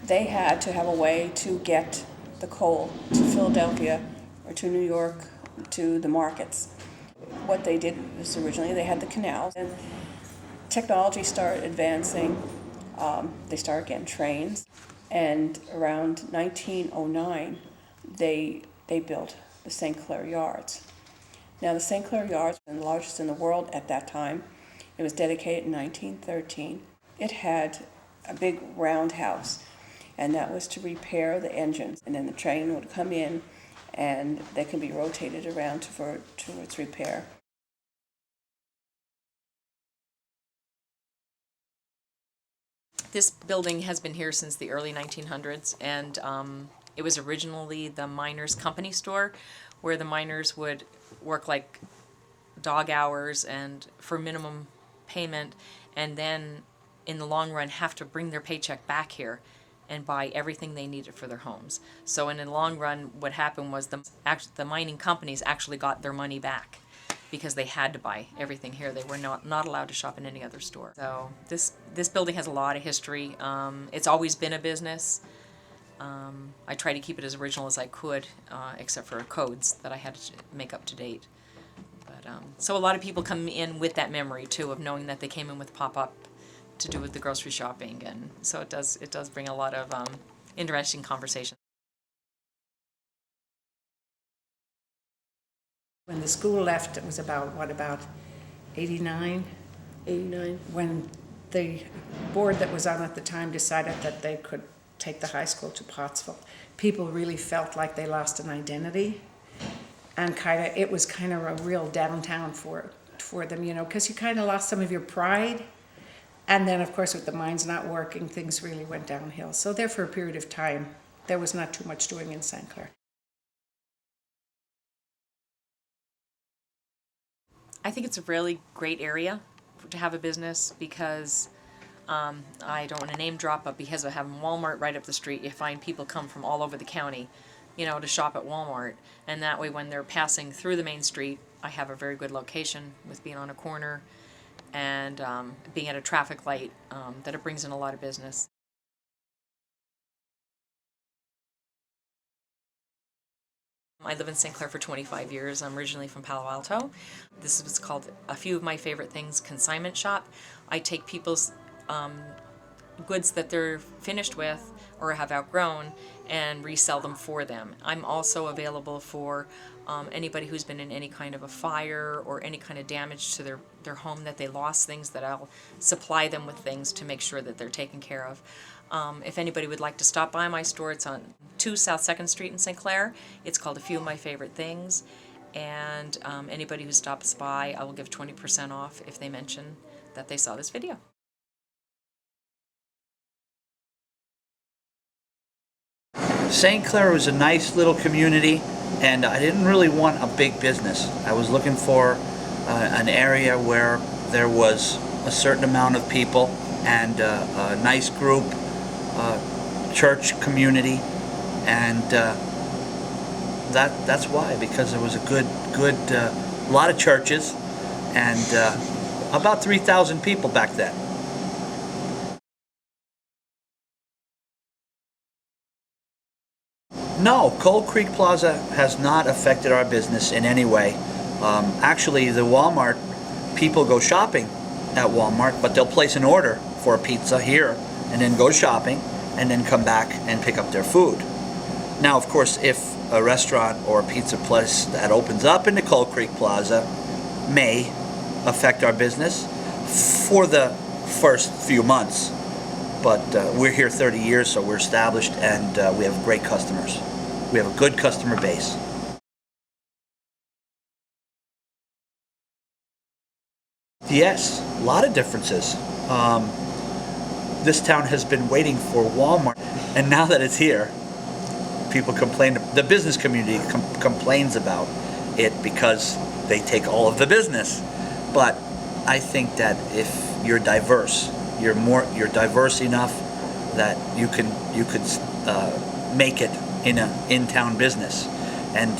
they had to have a way to get the coal to Philadelphia or to New York, to the markets. What they did was originally they had the canals, and technology started advancing. They started getting trains, and around 1909, they built the St. Clair yards. Now, the St. Clair yards were the largest in the world at that time. It was dedicated in 1913. It had a big roundhouse, and that was to repair the engines. And then the train would come in, and they can be rotated around for its repair. This building has been here since the early 1900s, and it was originally the miners' company store, where the miners would work like dog hours and for minimum payment, and then in the long run have to bring their paycheck back here and buy everything they needed for their homes. So in the long run, what happened was the mining companies actually got their money back, because they had to buy everything here. They were not allowed to shop in any other store. So this building has a lot of history. It's always been a business. I try to keep it as original as I could, except for codes that I had to make up to date. But so a lot of people come in with that memory too, of knowing that they came in with pop-up to do with the grocery shopping, and so it does bring a lot of interesting conversation. When the school left, it was about 89? 89. When the board that was on at the time decided that they could take the high school to Pottsville, people really felt like they lost an identity, and it was kind of a real downtown for them, you know, because you kind of lost some of your pride. And then, of course, with the mines not working, things really went downhill. So there, for a period of time, there was not too much doing in St. Clair. I think it's a really great area to have a business, because I don't want to name drop, but because of having Walmart right up the street, you find people come from all over the county, you know, to shop at Walmart. And that way, when they're passing through the main street, I have a very good location with being on a corner and being at a traffic light, that it brings in a lot of business. I live in St. Clair for 25 years. I'm originally from Palo Alto. This is what's called, a few of my favorite things, consignment shop. I take people's goods that they're finished with or have outgrown and resell them for them. I'm also available for anybody who's been in any kind of a fire or any kind of damage to their home, that they lost things, that I'll supply them with things to make sure that they're taken care of. If anybody would like to stop by my store, it's on 2 South 2nd Street in St. Clair. It's called A Few of My Favorite Things. And anybody who stops by, I will give 20% off if they mention that they saw this video. St. Clair was a nice little community, and I didn't really want a big business. I was looking for an area where there was a certain amount of people and a nice group, church community, and that's why, because there was a good lot of churches and about 3,000 people back then. No, Coal Creek Plaza has not affected our business in any way. Actually, the Walmart people go shopping at Walmart, but they'll place an order for a pizza here and then go shopping and then come back and pick up their food. Now, of course, if a restaurant or a pizza place that opens up in the Coal Creek Plaza may affect our business for the first few months, but we're here 30 years, so we're established, and we have great customers. We have a good customer base. Yes, a lot of differences. This town has been waiting for Walmart, and now that it's here, people complain. The business community complains about it because they take all of the business. But I think that if you're diverse, you're diverse enough that you could make it in a in-town business. And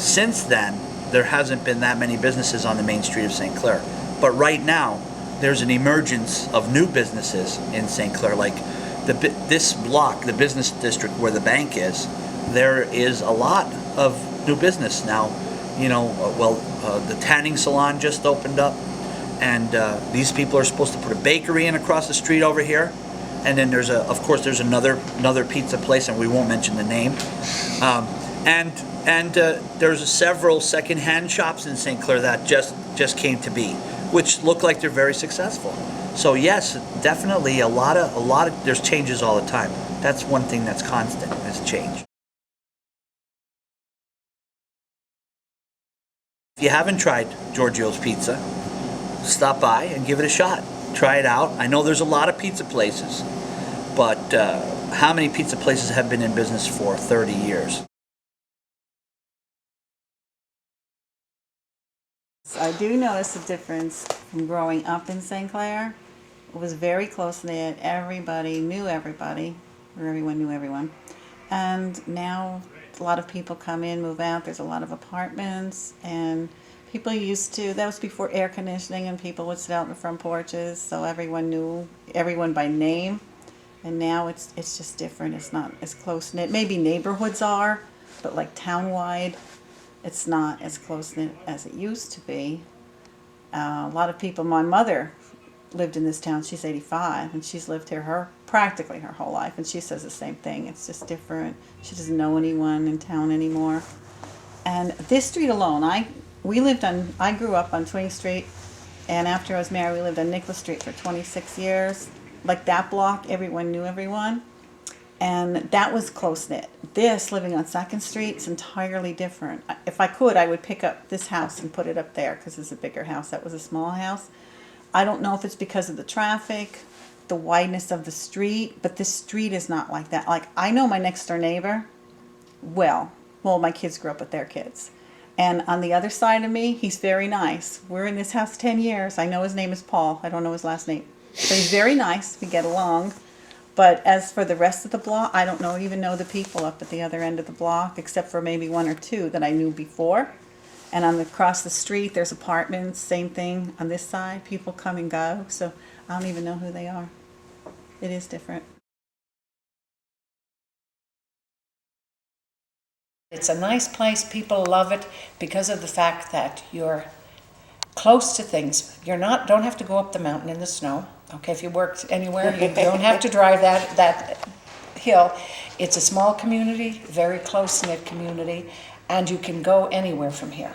since then, there hasn't been that many businesses on the main street of St. Clair. But right now, there's an emergence of new businesses in St. Clair, like this block, the business district where the bank is, there is a lot of new business now. The tanning salon just opened up, and these people are supposed to put a bakery in across the street over here. And then there's another pizza place, and we won't mention the name. There's several secondhand shops in St. Clair that just came to be, which look like they're very successful. So yes, definitely a lot of there's changes all the time. That's one thing that's constant is change. If you haven't tried Giorgio's Pizza, stop by and give it a shot. Try it out. I know there's a lot of pizza places, but how many pizza places have been in business for 30 years? I do notice a difference from growing up in St. Clair. It was very close-knit. Everybody knew everybody, or everyone knew everyone. And now a lot of people come in, move out. There's a lot of apartments, and people used to, that was before air conditioning, and people would sit out in the front porches, so everyone knew everyone by name. And now it's just different. It's not as close-knit. Maybe neighborhoods are, but like town-wide, it's not as close-knit as it used to be. A lot of people, my mother lived in this town. She's 85, and she's lived here practically her whole life, and she says the same thing. It's just different. She doesn't know anyone in town anymore. And this street alone, I grew up on Twing Street, and after I was married, we lived on Nicholas Street for 26 years. Like that block, everyone knew everyone, and that was close-knit. This, living on 2nd Street, is entirely different. If I could, I would pick up this house and put it up there because it's a bigger house. That was a small house. I don't know if it's because of the traffic, the wideness of the street, but this street is not like that. Like, I know my next-door neighbor well, my kids grew up with their kids. And on the other side of me, he's very nice. We're in this house 10 years. I know his name is Paul. I don't know his last name. But he's very nice. We get along. But as for the rest of the block, I don't even know the people up at the other end of the block, except for maybe one or two that I knew before. And across the street, there's apartments, same thing. On this side, people come and go. So I don't even know who they are. It is different. It's a nice place. People love it because of the fact that you're close to things. Don't have to go up the mountain in the snow. Okay, if you worked anywhere, you don't have to drive that hill. It's a small community, very close-knit community, and you can go anywhere from here.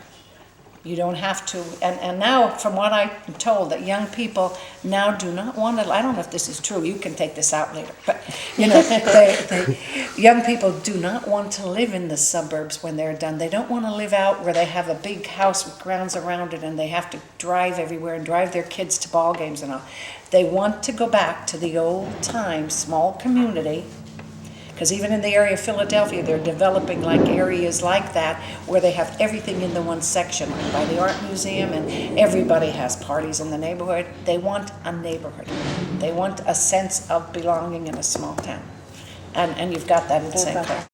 You don't have to, and now, from what I'm told, that young people now do not want to, I don't know if this is true, you can take this out later, but, young people do not want to live in the suburbs when they're done. They don't want to live out where they have a big house with grounds around it and they have to drive everywhere and drive their kids to ball games and all. They want to go back to the old time, small community, because even in the area of Philadelphia, they're developing like areas like that where they have everything in the one section, like by the art museum, and everybody has parties in the neighborhood. They want a neighborhood. They want a sense of belonging in a small town. And you've got that in St. Clair.